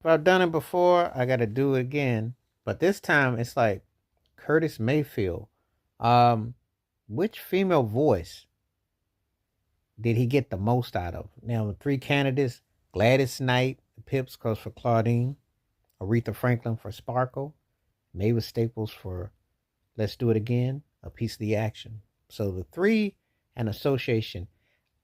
But I've done it before. I got to do it again. But this time it's like Curtis Mayfield. Um, which female voice did he get the most out of? Now, the three candidates: Gladys Knight, Pips goes for Claudine, Aretha Franklin for Sparkle, Mavis Staples for Let's Do It Again, A Piece of the Action. So the three and association.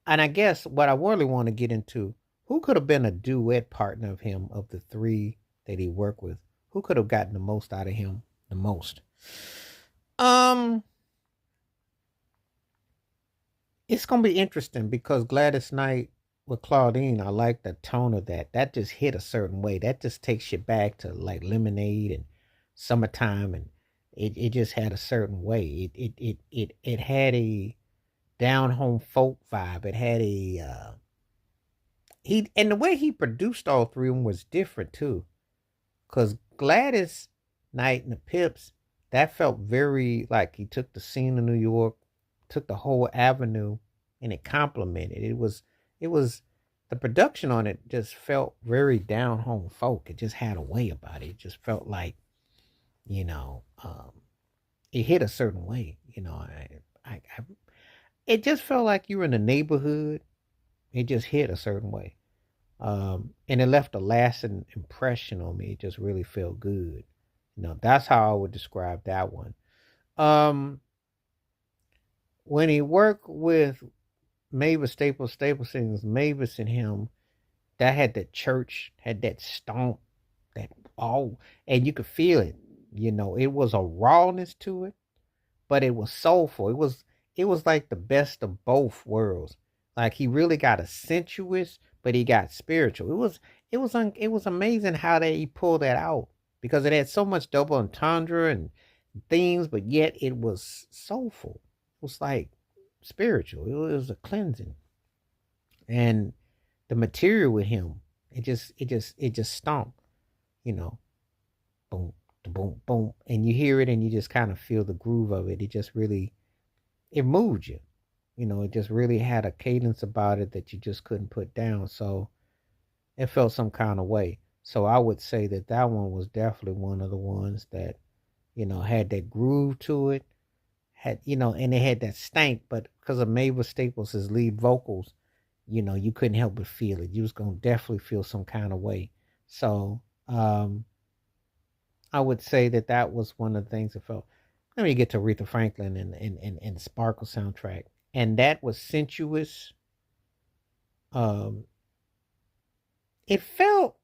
And I guess what I really want to get into, who could have been a duet partner of him of the three that he worked with? Who could have gotten the most out of him the most? Um, it's gonna be interesting because Gladys Knight with Claudine, I like the tone of that. That just hit a certain way. That just takes you back to like Lemonade and Summertime, and it just had a certain way. It had a down home folk vibe. It had a he and the way he produced all three of them was different too. Cause Gladys Knight and the Pips, that felt very like he took the scene of New York, took the whole avenue, and it complemented. It was the production on it just felt very down home folk. It just had a way about it. It just felt like, you know, it hit a certain way. I it just felt like you were in the neighborhood. It just hit a certain way. And it left a lasting impression on me. It just really felt good. That's how I would describe that one. Um, when he worked with Mavis Staples sings Mavis and him, that had that church, had that stomp, that all, and you could feel it. It was a rawness to it, but it was soulful. It was like the best of both worlds. Like he really got a sensuous, but he got spiritual. It was amazing how they pulled that out because it had so much double entendre and things, but yet it was soulful. It was like spiritual. It was a cleansing, and the material with him, it just stomped. You know, boom, boom, boom, and you hear it, and you just kind of feel the groove of it. It just really it moved you. It just really had a cadence about it that you just couldn't put down. So it felt some kind of way. So I would say that that one was definitely one of the ones that, had that groove to it, and it had that stank, but because of Mavis Staples' lead vocals, you couldn't help but feel it. You was gonna definitely feel some kind of way. So I would say that that was one of the things that felt. Let me get to Aretha Franklin and the Sparkle soundtrack, and that was sensuous. Um, it felt